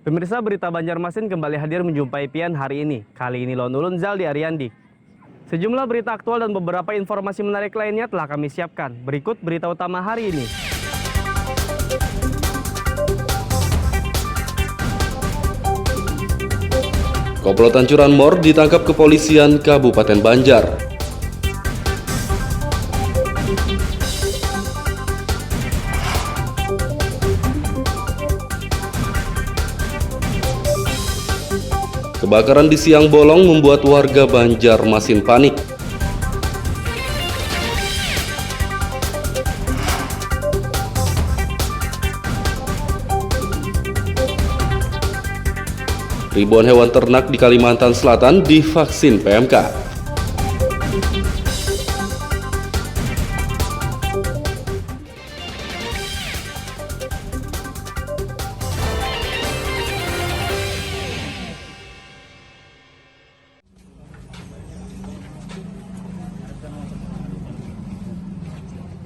Pemirsa, berita Banjarmasin kembali hadir menjumpai Pian hari ini. Kali ini Lone Ulun Zaldi Ariandi. Sejumlah berita aktual dan beberapa informasi menarik lainnya telah kami siapkan. Berikut berita utama hari ini. Komplotan curanmor ditangkap kepolisian Kabupaten Banjar. Kebakaran di Siang Bolong membuat warga Banjarmasin panik. Ribuan hewan ternak di Kalimantan Selatan divaksin PMK.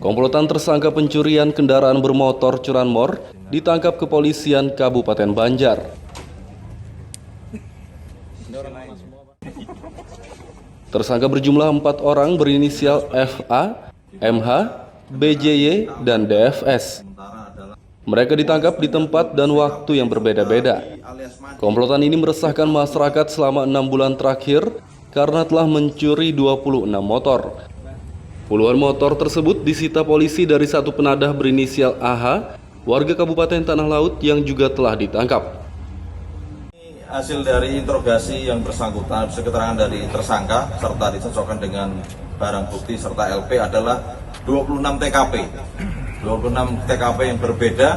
Komplotan tersangka pencurian kendaraan bermotor curanmor ditangkap kepolisian Kabupaten Banjar. Tersangka berjumlah 4 orang berinisial FA, MH, BJY, dan DFS. Mereka ditangkap di tempat dan waktu yang berbeda-beda. Komplotan ini meresahkan masyarakat selama 6 bulan terakhir karena telah mencuri 26 motor. Puluhan motor tersebut disita polisi dari satu penadah berinisial AH, warga Kabupaten Tanah Laut yang juga telah ditangkap. Hasil dari interogasi yang bersangkutan, keterangan dari tersangka serta dicocokkan dengan barang bukti serta LP adalah 26 TKP. 26 TKP yang berbeda,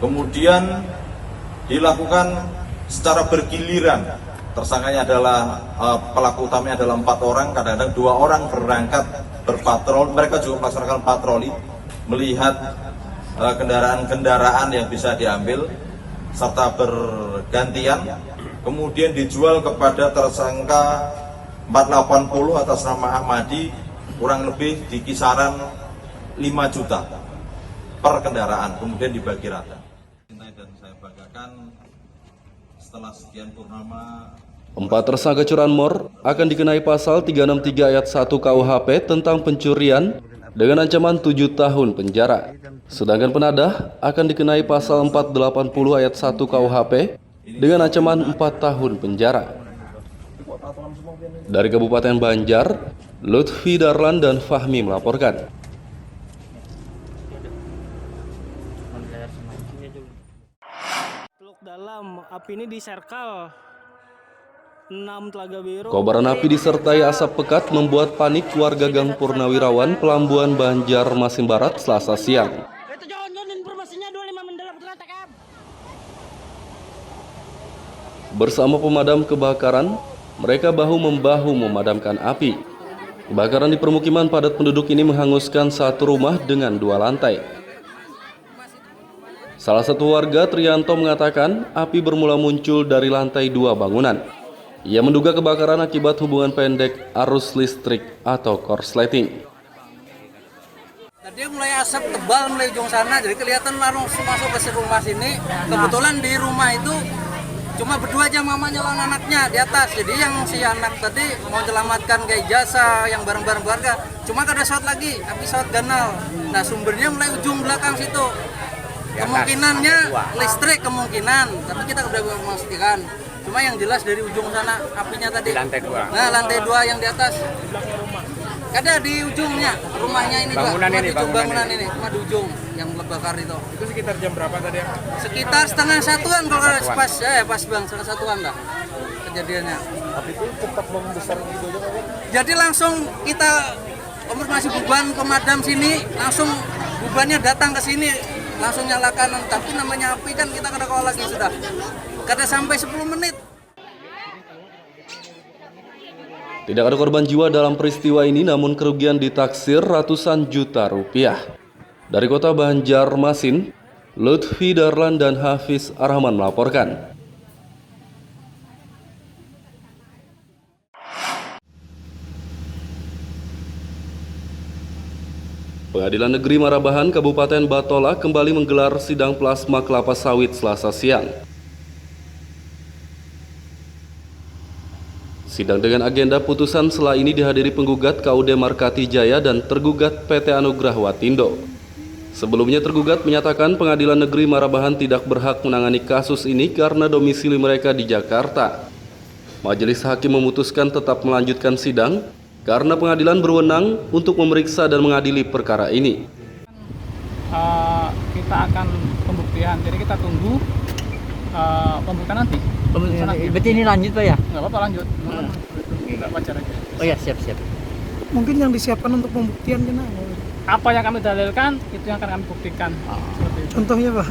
kemudian dilakukan secara bergiliran. Tersangkanya adalah pelaku utamanya adalah 4 orang, kadang-kadang 2 orang berangkat berpatrol. Mereka juga melaksanakan patroli, melihat kendaraan-kendaraan yang bisa diambil serta bergantian, kemudian dijual kepada tersangka 480 atas nama Ahmadi, kurang lebih di kisaran 5 juta per kendaraan, kemudian dibagi rata. Dan saya banggakan setelah sekian purnama. 4 tersangka curanmor akan dikenai pasal 363 ayat 1 KUHP tentang pencurian dengan ancaman 7 tahun penjara. Sedangkan penadah akan dikenai pasal 480 ayat 1 KUHP dengan ancaman 4 tahun penjara. Dari Kabupaten Banjar, Lutfi Darlan dan Fahmi melaporkan. Teluk Dalam, api ini di Serkal 6 Telaga Biru. Kobaran api disertai asap pekat membuat panik warga Gang Purnawirawan, Pelambuan, Banjarmasin Barat, Selasa siang. Bersama pemadam kebakaran, mereka bahu-membahu memadamkan api. Kebakaran di permukiman padat penduduk ini menghanguskan satu rumah dengan 2 lantai. Salah satu warga, Trianto, mengatakan api bermula muncul dari lantai 2 bangunan. Ia menduga kebakaran akibat hubungan pendek arus listrik atau korsleting. Tadi mulai asap tebal mulai ujung sana, jadi kelihatan langsung masuk ke rumah sini. Kebetulan di rumah itu cuma berdua aja, mamanya lawan anaknya di atas. Jadi yang si anak tadi mau selamatkan kayak jasa yang bareng-bareng keluarga, cuma ada short lagi, api short ganal. Nah, sumbernya mulai ujung belakang situ. Kemungkinannya listrik kemungkinan, tapi kita udah memastikan. Cuma yang jelas dari ujung sana apinya tadi. Lantai 2. Nah, lantai 2 yang di atas. Ada di ujungnya rumahnya ini bangunan juga. Bangunan ini cuma di ujung yang kebakar itu. Itu sekitar jam berapa tadi ya? Sekitar setengah satuan kalau pas pas bang, setengah satuan lah kejadiannya. Api itu cepat membesar gitu aja kan? Jadi langsung kita masih beban pemadam sini, langsung bebannya datang ke sini, langsung nyalakan. Tapi namanya api kan kita kena call lagi sudah. Kada sampai 10 menit. Tidak ada korban jiwa dalam peristiwa ini, namun kerugian ditaksir ratusan juta rupiah. Dari kota Banjarmasin, Lutfi Darlan dan Hafiz Arhaman melaporkan. Pengadilan Negeri Marabahan, Kabupaten Batola kembali menggelar sidang plasma kelapa sawit Selasa siang. Sidang dengan agenda putusan setelah ini dihadiri penggugat KUD Markati Jaya dan tergugat PT Anugrah Watindo. Sebelumnya tergugat menyatakan Pengadilan Negeri Marabahan tidak berhak menangani kasus ini karena domisili mereka di Jakarta. Majelis hakim memutuskan tetap melanjutkan sidang karena pengadilan berwenang untuk memeriksa dan mengadili perkara ini. Kita akan pembuktian, jadi kita tunggu pembuktian nanti. Berarti ini lanjut Pak ya? Nggak apa-apa, lanjut. Nggak wajar aja. Oh ya, siap-siap. Mungkin yang disiapkan untuk pembuktian kenapa? Apa yang kami dalilkan itu yang akan kami buktikan. Seperti itu. Contohnya Pak?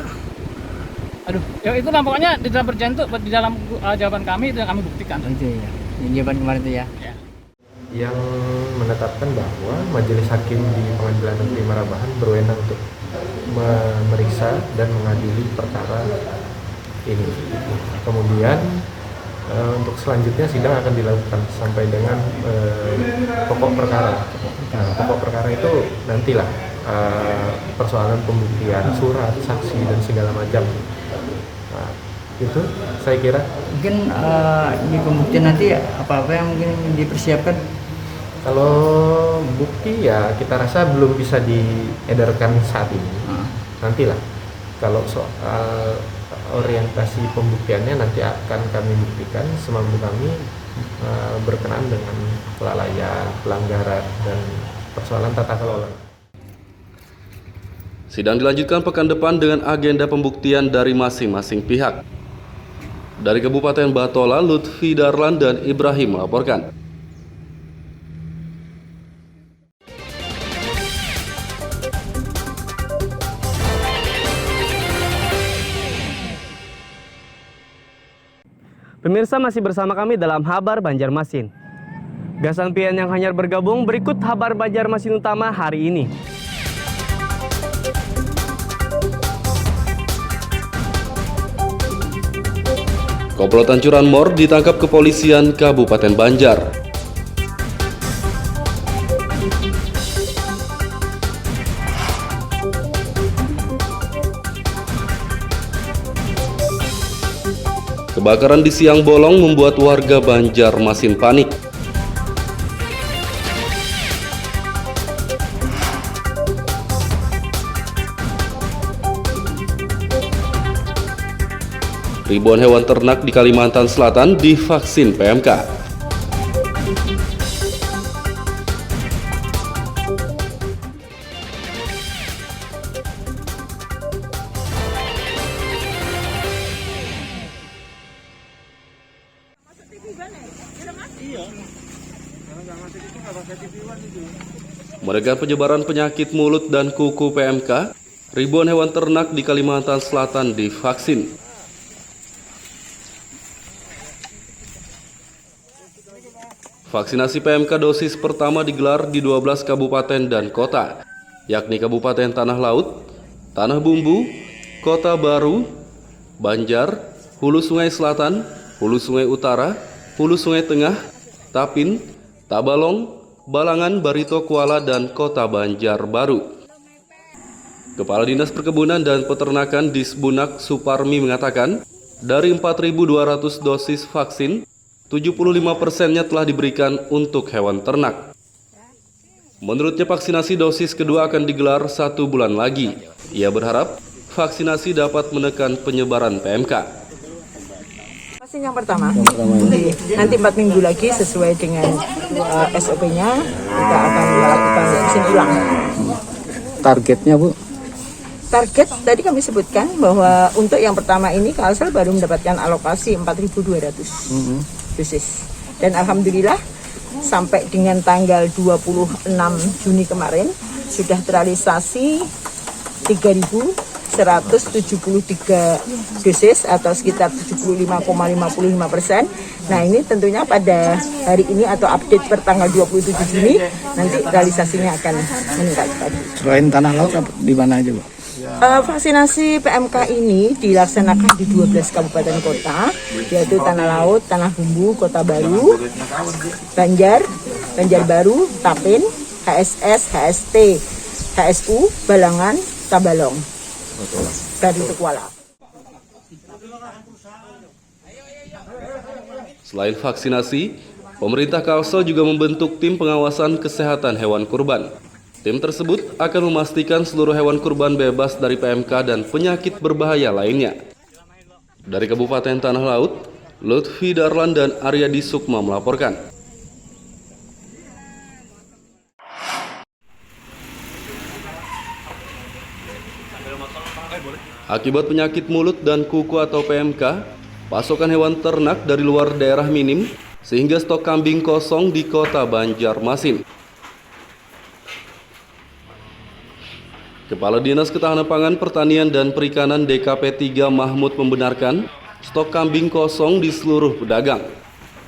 Aduh, ya itu lah pokoknya di dalam perjanjian itu, di dalam jawaban kami itu yang kami buktikan. Itu ya. Jawaban kemarin itu ya. Ya. Yang menetapkan bahwa Majelis Hakim di Pengadilan Negeri Marabahan berwenang untuk memeriksa dan mengadili perkara ini. Kemudian untuk selanjutnya sidang akan dilakukan sampai dengan pokok perkara. Nah, pokok perkara itu nantilah persoalan pembuktian, surat, saksi dan segala macam. Nah, itu saya kira. Mungkin di pembuktian nanti apa-apa yang mungkin dipersiapkan? Kalau bukti ya kita rasa belum bisa diedarkan saat ini. Nantilah. Kalau soal orientasi pembuktiannya nanti akan kami buktikan semampu kami berkenaan dengan kelalaian, pelanggaran, dan persoalan tata kelola. Sidang dilanjutkan pekan depan dengan agenda pembuktian dari masing-masing pihak. Dari Kabupaten Batola, Lutfi Darlan dan Ibrahim melaporkan. Pemirsa masih bersama kami dalam Habar Banjarmasin. Gasan pian yang hanyar bergabung, berikut Habar Banjarmasin utama hari ini. Komplotan curanmor ditangkap kepolisian Kabupaten Banjar. Kebakaran di Siang Bolong membuat warga Banjarmasin panik. Ribuan hewan ternak di Kalimantan Selatan divaksin PMK. Menekan penyebaran penyakit mulut dan kuku PMK, ribuan hewan ternak di Kalimantan Selatan divaksin. Vaksinasi PMK dosis pertama digelar di 12 kabupaten dan kota, yakni Kabupaten Tanah Laut, Tanah Bumbu, Kota Baru, Banjar, Hulu Sungai Selatan, Hulu Sungai Utara, Hulu Sungai Tengah, Tapin, Tabalong, Balangan, Barito Kuala, dan Kota Banjarbaru. Kepala Dinas Perkebunan dan Peternakan Disbunak Suparmi mengatakan, dari 4.200 dosis vaksin, 75%-nya telah diberikan untuk hewan ternak. Menurutnya vaksinasi dosis kedua akan digelar 1 bulan lagi. Ia berharap vaksinasi dapat menekan penyebaran PMK. Vaksin yang pertama. Nanti 4 minggu lagi sesuai dengan SOP-nya kita akan melakukan vaksin ulang. Targetnya Bu? Target tadi kami sebutkan bahwa untuk yang pertama ini Kalsel baru mendapatkan alokasi 4.200 dosis. Dan alhamdulillah sampai dengan tanggal 26 Juni kemarin sudah terrealisasi 3.173 dosis atau sekitar 75,55%. Nah ini tentunya pada hari ini atau update per tanggal 27 Juni nanti realisasinya akan meningkat tadi. Selain Tanah Laut di mana aja Bu? Vaksinasi PMK ini dilaksanakan di 12 kabupaten kota, yaitu Tanah Laut, Tanah Bumbu, Kota Baru, Banjar, Banjarbaru, Tapin, HSS, HST, HSU, Balangan, Tabalong, Barito Kuala. Selain vaksinasi, Pemerintah Kalsel juga membentuk tim pengawasan kesehatan hewan kurban. Tim tersebut akan memastikan seluruh hewan kurban bebas dari PMK dan penyakit berbahaya lainnya. Dari Kabupaten Tanah Laut, Lutfi Darlan dan Aryadi Sukma melaporkan. Akibat penyakit mulut dan kuku atau PMK, pasokan hewan ternak dari luar daerah minim, sehingga stok kambing kosong di kota Banjarmasin. Kepala Dinas Ketahanan Pangan, Pertanian dan Perikanan DKP 3 Mahmud membenarkan stok kambing kosong di seluruh pedagang.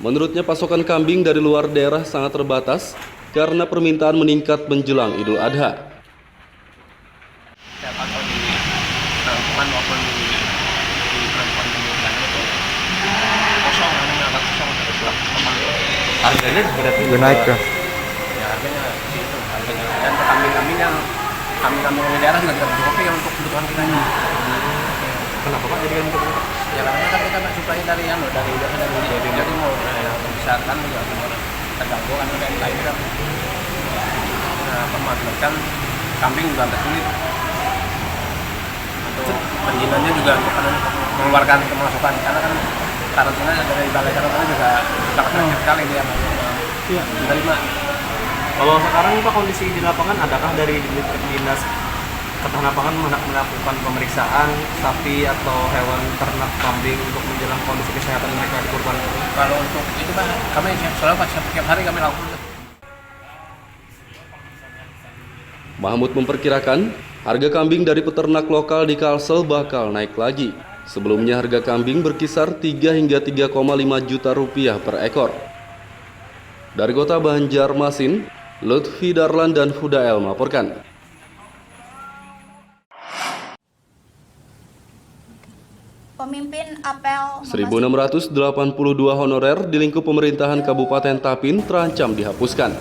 Menurutnya pasokan kambing dari luar daerah sangat terbatas karena permintaan meningkat menjelang Idul Adha. Harganya berarti naik kan? Ya harganya itu harganya. Dan kambing-kambing di daerah nggak tercukupi untuk kebutuhan kita ini. Kenapa Pak jadi gitu? Ya karena kan kita nggak suplai dari timur. Yang membesarkan juga terganggu kan dari lain kan. Nah, pemanfaatan kambing juga agak sulit. Untuk perizinannya juga mengeluarkan pemasukan karena kan karantina dari balai karantina juga sangat banyak sekali dia menerima. Kalau sekarang Pak kondisi di lapangan, adakah dari Dinas Ketahanan Pangan melakukan pemeriksaan sapi atau hewan ternak kambing untuk menjelang kondisi kesehatan mereka di kurban? Kalau untuk itu Pak, kami selalu setiap hari kami lakukan. Mahmud memperkirakan harga kambing dari peternak lokal di Kalsel bakal naik lagi. Sebelumnya harga kambing berkisar 3 hingga 3,5 juta rupiah per ekor. Dari kota Banjarmasin, Lutfi Darlan dan Fudael melaporkan. Pemimpin apel 1.682 honorer di lingkup pemerintahan Kabupaten Tapin terancam dihapuskan.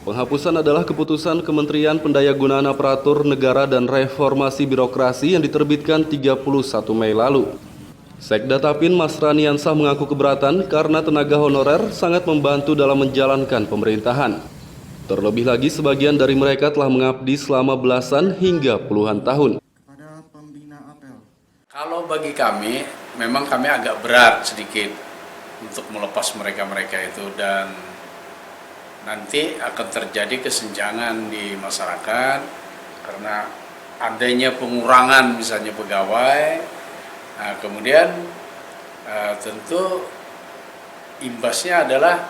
Penghapusan adalah keputusan Kementerian Pendayagunaan Aparatur Negara dan Reformasi Birokrasi yang diterbitkan 31 Mei lalu. Sekda Tapin Mas Raniansah mengaku keberatan karena tenaga honorer sangat membantu dalam menjalankan pemerintahan. Terlebih lagi sebagian dari mereka telah mengabdi selama belasan hingga puluhan tahun. Kalau bagi kami, memang kami agak berat sedikit untuk melepas mereka-mereka itu dan nanti akan terjadi kesenjangan di masyarakat karena adanya pengurangan misalnya pegawai. Nah, kemudian tentu imbasnya adalah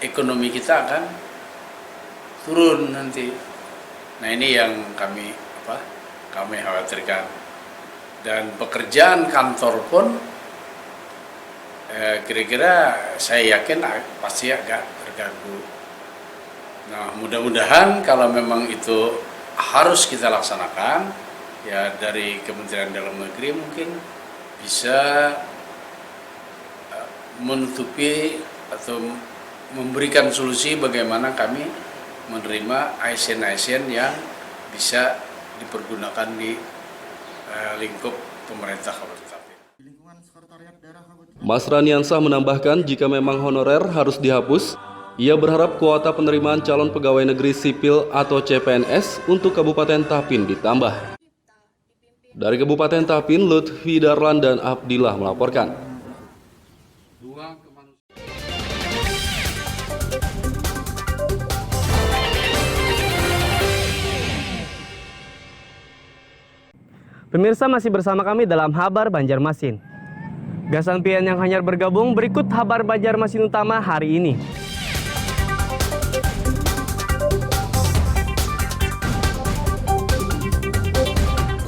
ekonomi kita akan turun nanti. Nah ini yang kami khawatirkan. Dan pekerjaan kantor pun kira-kira saya yakin pasti agak terganggu. Nah mudah-mudahan kalau memang itu harus kita laksanakan, ya dari Kementerian Dalam Negeri mungkin bisa menutupi atau memberikan solusi bagaimana kami menerima ASN-ASN yang bisa dipergunakan di lingkup pemerintah Kabupaten Tapin. Mas Raniansah menambahkan jika memang honorer harus dihapus, ia berharap kuota penerimaan calon pegawai negeri sipil atau CPNS untuk Kabupaten Tapin ditambah. Dari Kabupaten Tapin, Lutfi Darlan dan Abdillah melaporkan. Pemirsa masih bersama kami dalam Habar Banjarmasin. Gasan pian yang hanyar bergabung, berikut Habar Banjarmasin utama hari ini.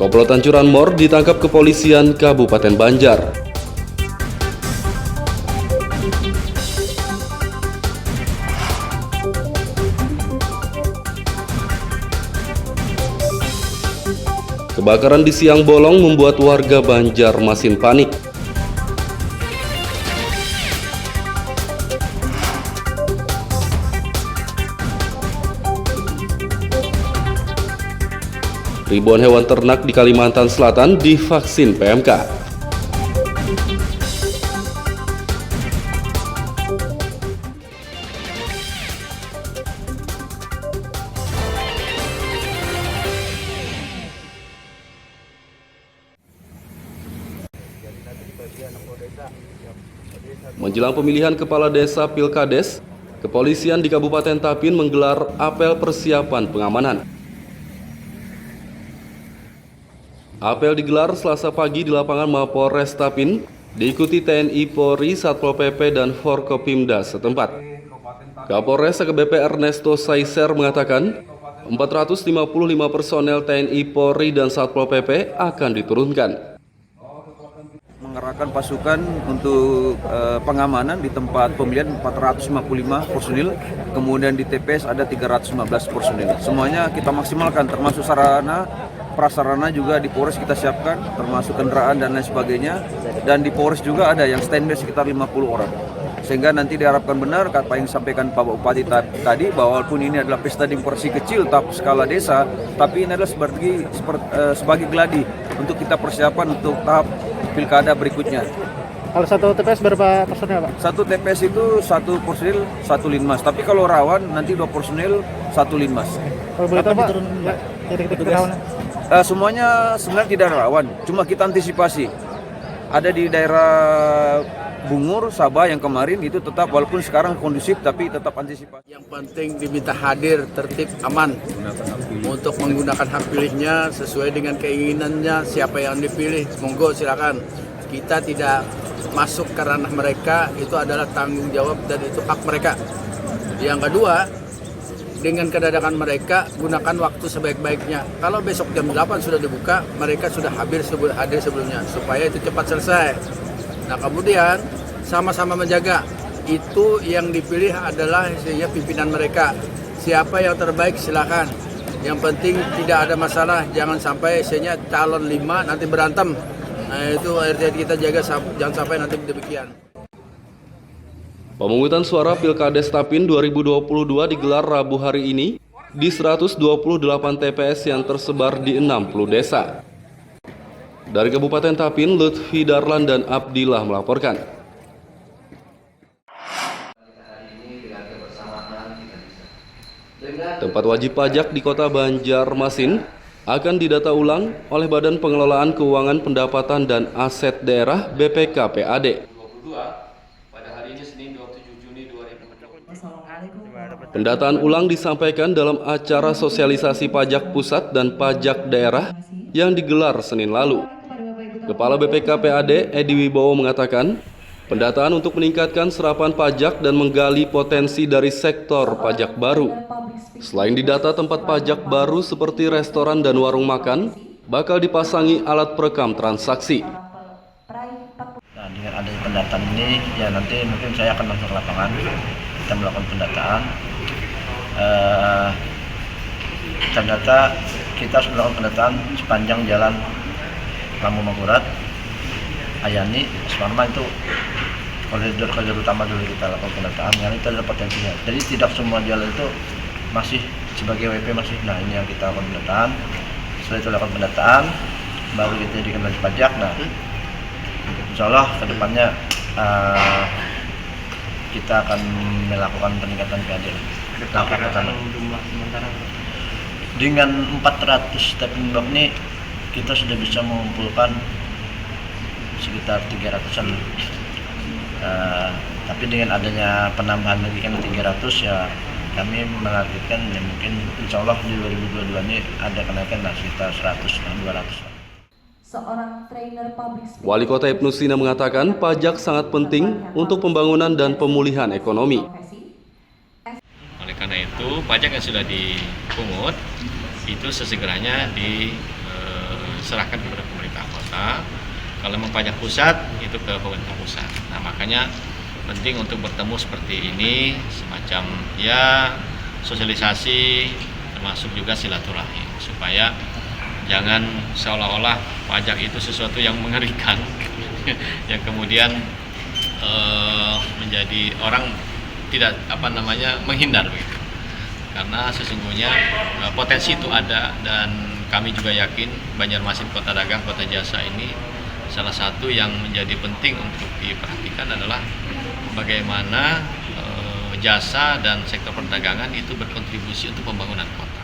Komplotan curanmor ditangkap kepolisian Kabupaten Banjar. Kebakaran di Siang Bolong membuat warga Banjarmasin panik. Ribuan hewan ternak di Kalimantan Selatan divaksin PMK. Menjelang pemilihan kepala desa Pilkades, kepolisian di Kabupaten Tapin menggelar apel persiapan pengamanan. Apel digelar Selasa pagi di lapangan Mapolres Tapin, diikuti TNI, Polri, Satpol PP, dan Forkopimda setempat. Kapolres AKBP Ernesto Saiser mengatakan, 455 personel TNI, Polri, dan Satpol PP akan diturunkan. Mengerahkan pasukan untuk pengamanan di tempat pemilihan 455 personil, kemudian di TPS ada 315 personil. Semuanya kita maksimalkan, termasuk sarana, prasarana juga di Polres kita siapkan, termasuk kendaraan dan lain sebagainya. Dan di Polres juga ada yang standby sekitar 50 orang. Sehingga nanti diharapkan benar apa yang disampaikan Pak Bupati tadi, bahwa walaupun ini adalah pesta demokrasi kecil tapi skala desa, tapi ini adalah sebagai gladi untuk kita persiapan untuk tahap pilkada berikutnya. Kalau satu TPS berapa personel, Pak? Satu TPS itu 1 personil 1 linmas, tapi kalau rawan nanti 2 personil 1 linmas. Kalau boleh tahu, Pak, titik-titik rawan? Semuanya sebenarnya tidak rawan, cuma kita antisipasi. Ada di daerah Bungur, Sabah yang kemarin itu tetap walaupun sekarang kondusif tapi tetap antisipasi. Yang penting diminta hadir, tertib, aman untuk menggunakan hak pilihnya sesuai dengan keinginannya. Siapa yang dipilih, monggo silakan. Kita tidak masuk ke ranah mereka, itu adalah tanggung jawab dan itu hak mereka. Yang kedua, dengan kedadakan mereka, gunakan waktu sebaik-baiknya. Kalau besok jam 8 sudah dibuka, mereka sudah hadir sebelumnya supaya itu cepat selesai. Nah, kemudian sama-sama menjaga, itu yang dipilih adalah pimpinan mereka. Siapa yang terbaik silakan. Yang penting tidak ada masalah, jangan sampai calon 5 nanti berantem. Nah, itu kita jaga jangan sampai nanti demikian. Pemungutan suara Pilkades Tapin 2022 digelar Rabu hari ini di 128 TPS yang tersebar di 60 desa. Dari Kabupaten Tapin, Lutfi Darlan dan Abdillah melaporkan. Tempat wajib pajak di Kota Banjarmasin akan didata ulang oleh Badan Pengelolaan Keuangan Pendapatan dan Aset Daerah BPKPAD. Pendataan ulang disampaikan dalam acara sosialisasi pajak pusat dan pajak daerah yang digelar Senin lalu. Kepala BPKPAD Edi Wibowo mengatakan, pendataan untuk meningkatkan serapan pajak dan menggali potensi dari sektor pajak baru. Selain didata tempat pajak baru seperti restoran dan warung makan, bakal dipasangi alat perekam transaksi. Nah, dengan adanya pendataan ini, ya nanti mungkin saya akan masuk ke lapangan, kita melakukan pendataan. Ternyata kita sudah melakukan pendataan sepanjang jalan Lampu Mangkurat, Ayani, Asmarma, itu koridor utama dulu kita lakukan pendataan, karena itu ada potensinya. Jadi tidak semua jalan itu masih sebagai WP masih. Nah, ini yang kita lakukan pendataan. Setelah itu lakukan pendataan, baru kita jadikan wajib pajak. Nah, insya Allah kedepannya kita akan melakukan peningkatan PAD. Dengan 400 tapping block ini kita sudah bisa mengumpulkan sekitar 300-an. Tapi dengan adanya penambahan lagi kan 300, ya kami menargetkan ya mungkin insya Allah di 2022 ini ada kenaikan sekitar 100-200. Wali Kota Ibnu Sina mengatakan pajak sangat penting untuk pembangunan dan pemulihan ekonomi. Oleh karena itu, pajak yang sudah dipungut itu sesegeranya diserahkan kepada pemerintah kota. Kalau memang pajak pusat, itu ke pemerintah pusat. Nah, makanya penting untuk bertemu seperti ini, semacam ya sosialisasi, termasuk juga silaturahim, supaya jangan seolah-olah pajak itu sesuatu yang mengerikan, yang kemudian menjadi orang tidak menghindar begitu. Karena sesungguhnya potensi itu ada, dan kami juga yakin Banjarmasin Kota Dagang, Kota Jasa ini salah satu yang menjadi penting untuk diperhatikan adalah bagaimana jasa dan sektor perdagangan itu berkontribusi untuk pembangunan kota.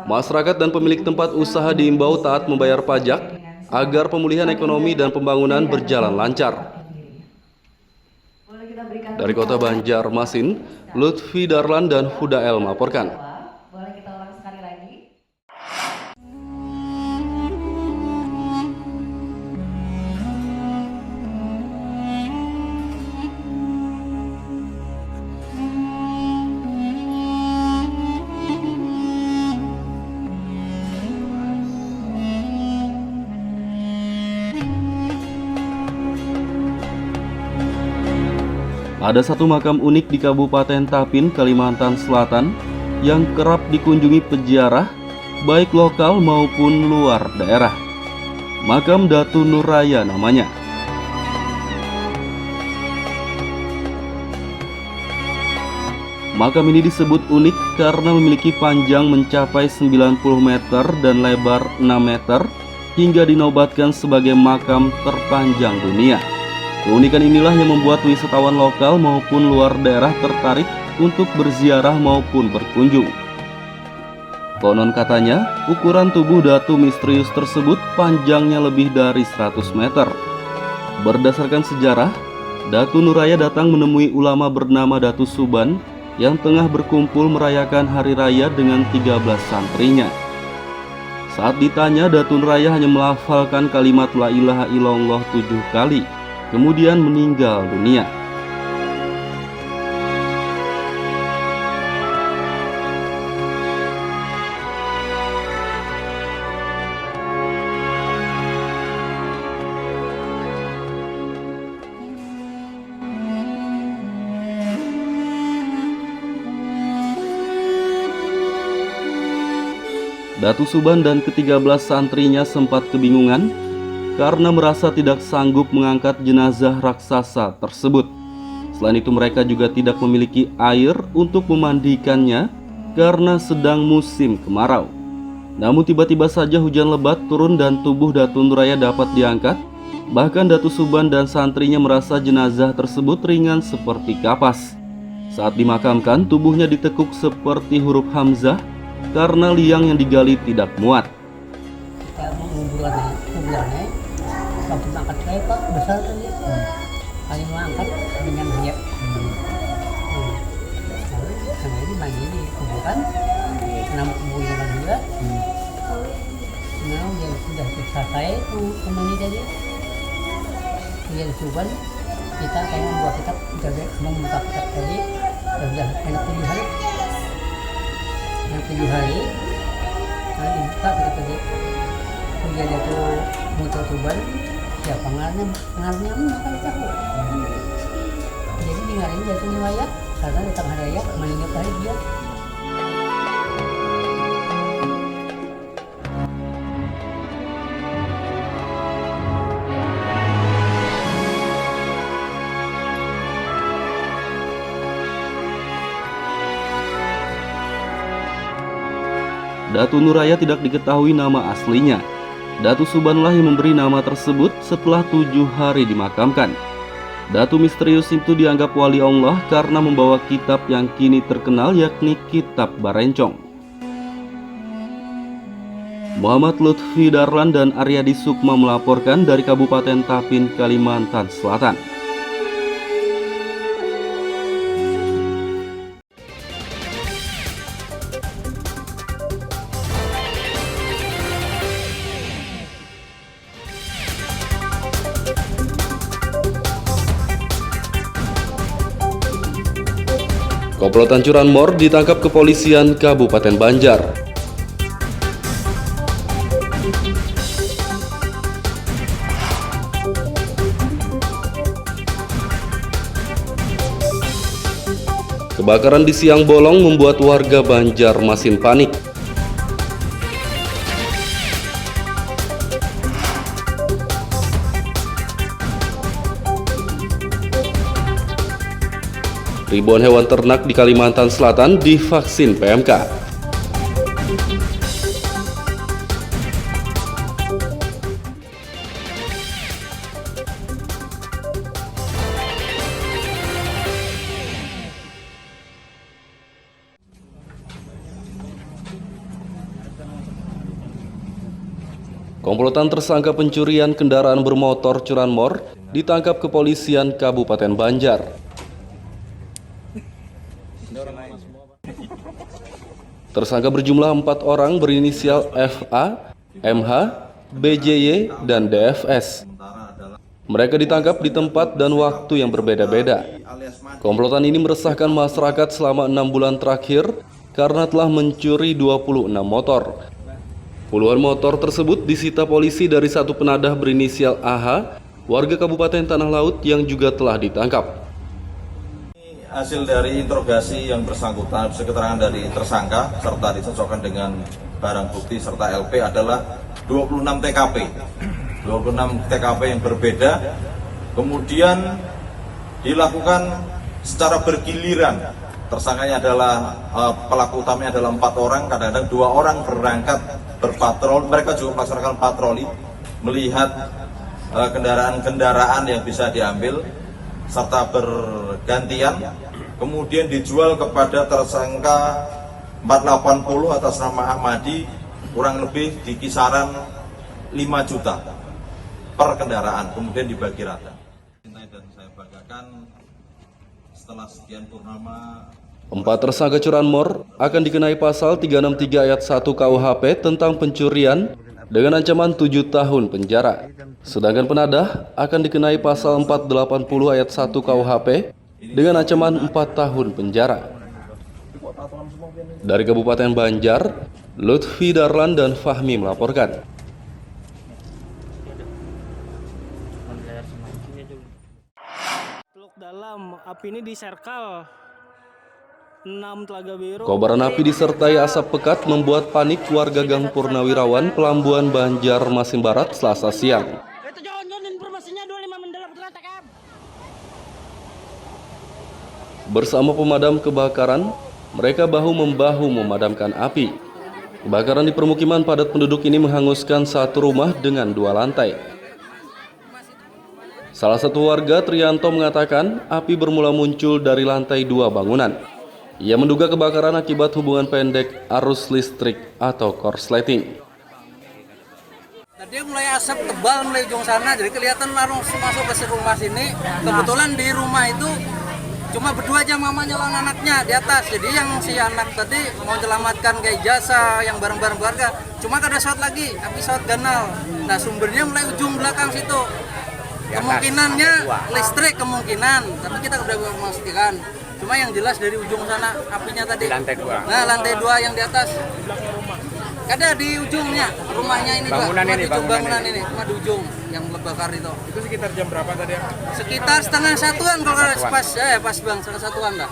Masyarakat dan pemilik tempat usaha diimbau taat membayar pajak agar pemulihan ekonomi dan pembangunan berjalan lancar. Dari Kota Banjarmasin, Lutfi Darlan dan Huda El melaporkan. Ada satu makam unik di Kabupaten Tapin, Kalimantan Selatan yang kerap dikunjungi peziarah, baik lokal maupun luar daerah. Makam Datu Nur Raya namanya. Makam ini disebut unik karena memiliki panjang mencapai 90 meter dan lebar 6 meter hingga dinobatkan sebagai makam terpanjang dunia. Keunikan inilah yang membuat wisatawan lokal maupun luar daerah tertarik untuk berziarah maupun berkunjung. Konon katanya, ukuran tubuh Datu misterius tersebut panjangnya lebih dari 100 meter. Berdasarkan sejarah, Datu Nur Raya datang menemui ulama bernama Datu Suban yang tengah berkumpul merayakan hari raya dengan 13 santrinya. Saat ditanya, Datu Nur Raya hanya melafalkan kalimat La ilaha illallah 7 kali. Kemudian meninggal dunia. Datu Suban dan ke-13 santrinya sempat kebingungan karena merasa tidak sanggup mengangkat jenazah raksasa tersebut. Selain itu mereka juga tidak memiliki air untuk memandikannya karena sedang musim kemarau. Namun tiba-tiba saja hujan lebat turun dan tubuh Datu Nur Raya dapat diangkat. Bahkan Datu Suban dan santrinya merasa jenazah tersebut ringan seperti kapas. Saat dimakamkan, tubuhnya ditekuk seperti huruf Hamzah karena liang yang digali tidak muat. Kita menguburannya waktu angkat saya Pak besar tadi, kali mengangkat dengan hayat. Karena ini lagi di kuburan, nama kuburan juga. Nah, yang sudah selesai itu kembali tadi, kemudian Suban kita kayak membuat kitab, kita membuka kitab tadi, sudah enak 7 hari. Yang 7 hari, nah dibuka kita tadi, kemudian itu muncul Suban. Ya pengaruhnya bukan tahu. Jadi dengarin Datu Nur Raya karena datang hari raya meninggal hari dia. Datu Nur Raya tidak diketahui nama aslinya. Datu Subanlah yang memberi nama tersebut setelah 7 hari dimakamkan. Datu misterius itu dianggap wali Allah karena membawa kitab yang kini terkenal yakni Kitab Barencong. Muhammad Lutfi Darlan dan Aryadi Sukma melaporkan dari Kabupaten Tapin, Kalimantan Selatan. Komplotan curanmor ditangkap kepolisian Kabupaten Banjar. Kebakaran di Siang Bolong membuat warga Banjarmasin panik. Ribuan hewan ternak di Kalimantan Selatan divaksin PMK. Komplotan tersangka pencurian kendaraan bermotor curanmor ditangkap kepolisian Kabupaten Banjar. Tersangka berjumlah 4 orang berinisial FA, MH, BJY, dan DFS. Mereka ditangkap di tempat dan waktu yang berbeda-beda. Komplotan ini meresahkan masyarakat selama 6 bulan terakhir karena telah mencuri 26 motor. Puluhan motor tersebut disita polisi dari satu penadah berinisial AH, warga Kabupaten Tanah Laut yang juga telah ditangkap. Hasil dari interogasi yang bersangkutan, keterangan dari tersangka serta dicocokkan dengan barang bukti serta LP adalah 26 TKP. 26 TKP yang berbeda, kemudian dilakukan secara bergiliran. Tersangkanya adalah pelaku utamanya adalah 4 orang, kadang-kadang 2 orang berangkat berpatroli. Mereka juga melaksanakan patroli, melihat kendaraan-kendaraan yang bisa diambil serta bergantian, kemudian dijual kepada tersangka 480 atas nama Ahmadi, kurang lebih di kisaran 5 juta per kendaraan, kemudian dibagi rata. Dan saya banggakan setelah sekian purnama, 4 tersangka curanmor akan dikenai pasal 363 ayat 1 KUHP tentang pencurian dengan ancaman 7 tahun penjara. Sedangkan penadah akan dikenai pasal 480 ayat 1 KUHP dengan ancaman 4 tahun penjara. Dari Kabupaten Banjar, Lutfi Darlan dan Fahmi melaporkan. Dalam api ini di Serkal 6 Telaga Biru. Kobaran api disertai asap pekat membuat panik warga Gang Purnawirawan, Pelambuan, Banjarmasin Barat, Selasa siang. Bersama pemadam kebakaran, mereka bahu-membahu memadamkan api. Kebakaran di permukiman padat penduduk ini menghanguskan satu rumah dengan 2 lantai. Salah satu warga, Trianto, mengatakan api bermula muncul dari lantai 2 bangunan. Ia menduga kebakaran akibat hubungan pendek arus listrik atau korsleting. Tadi mulai asap tebal mulai ujung sana, jadi kelihatan langsung masuk ke rumah sini. Kebetulan di rumah itu cuma berdua aja mamanya lawan anaknya di atas. Jadi yang si anak tadi mau selamatkan kayak jasa yang barang-barang keluarga, cuma ada short lagi, api short ganal. Nah sumbernya mulai ujung belakang situ. Kemungkinannya listrik kemungkinan, tapi kita udah memastikan. Cuma yang jelas dari ujung sana apinya tadi. Lantai 2. Nah lantai 2 yang di atas. Ada di ujungnya rumahnya ini bangunan Pak. Bangunan ini cuma di ujung yang terbakar itu. Itu sekitar jam berapa tadi ya? Sekitar 1:30 kalau pas pas bang 1:30 lah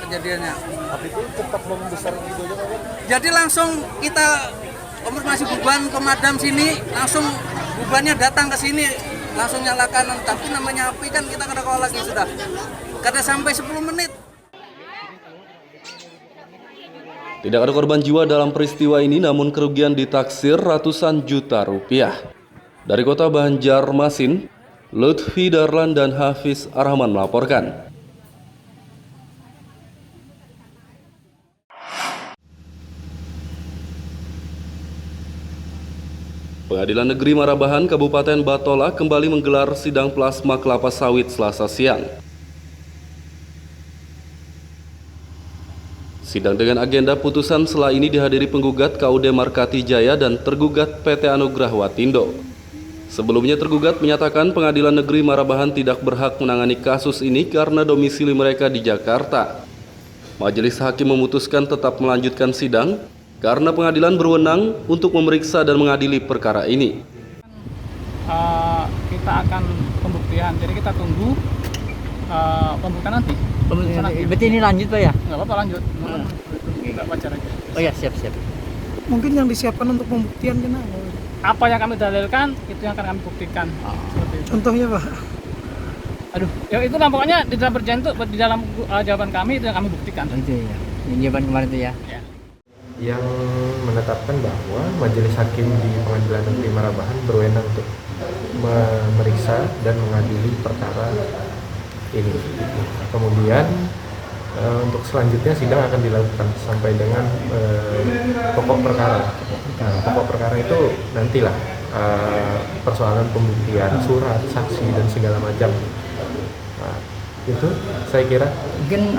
kejadiannya. Api itu cepat membesar gitu aja kan? Jadi langsung kita konfirmasi beban pemadam sini, langsung bebannya datang ke sini, langsung nyalakan. Tapi namanya api kan kita kena kawal lagi sudah. Kada sampai 10 menit. Tidak ada korban jiwa dalam peristiwa ini, namun kerugian ditaksir ratusan juta rupiah. Dari kota Banjarmasin, Lutfi Darlan dan Hafiz Arhaman melaporkan. Pengadilan Negeri Marabahan, Kabupaten Batola kembali menggelar sidang plasma kelapa sawit Selasa siang. Sidang dengan agenda putusan setelah ini dihadiri penggugat KUD Markati Jaya dan tergugat PT Anugrah Watindo. Sebelumnya tergugat menyatakan Pengadilan Negeri Marabahan tidak berhak menangani kasus ini karena domisili mereka di Jakarta. Majelis Hakim memutuskan tetap melanjutkan sidang karena pengadilan berwenang untuk memeriksa dan mengadili perkara ini. Kita akan pembuktian, jadi kita tunggu pembuktian nanti. Berarti ini lanjut Pak ya? Nggak apa-apa lanjut. Nggak wajar aja. Oh ya siap. Mungkin yang disiapkan untuk pembuktian kenapa? Apa yang kami dalilkan itu yang akan kami buktikan. Contohnya Pak? Aduh, ya itu lah pokoknya di dalam perjanjian itu di dalam jawaban kami itu yang kami buktikan. Itu ya. Jawaban kemarin itu ya. Yang menetapkan bahwa Majelis Hakim di Pengadilan Negeri Marabahan berwenang untuk memeriksa dan mengadili perkara ini. Kemudian untuk selanjutnya sidang akan dilakukan sampai dengan pokok perkara. Nah, pokok perkara itu nantilah persoalan pembuktian, surat, saksi dan segala macam. Nah, itu saya kira Mungkin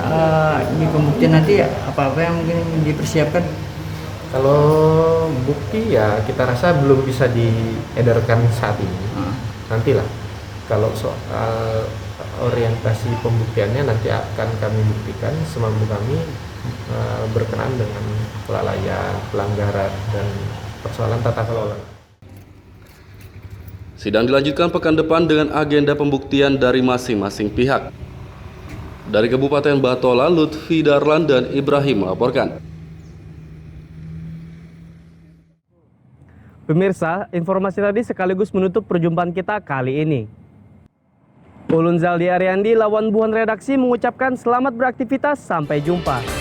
di pembuktian nanti apa-apa yang mungkin dipersiapkan? kalau bukti ya kita rasa belum bisa diedarkan saat ini. Nantilah kalau soal orientasi pembuktiannya nanti akan kami buktikan semampu kami berkenaan dengan kelalaian, pelanggaran dan persoalan tata kelola. Sidang dilanjutkan pekan depan dengan agenda pembuktian dari masing-masing pihak. Dari Kabupaten Batola, Lutfi Darlan dan Ibrahim melaporkan. Pemirsa, informasi tadi sekaligus menutup perjumpaan kita kali ini. Ulun Zaldi Ariandi, lawan buhan redaksi mengucapkan selamat beraktivitas, sampai jumpa.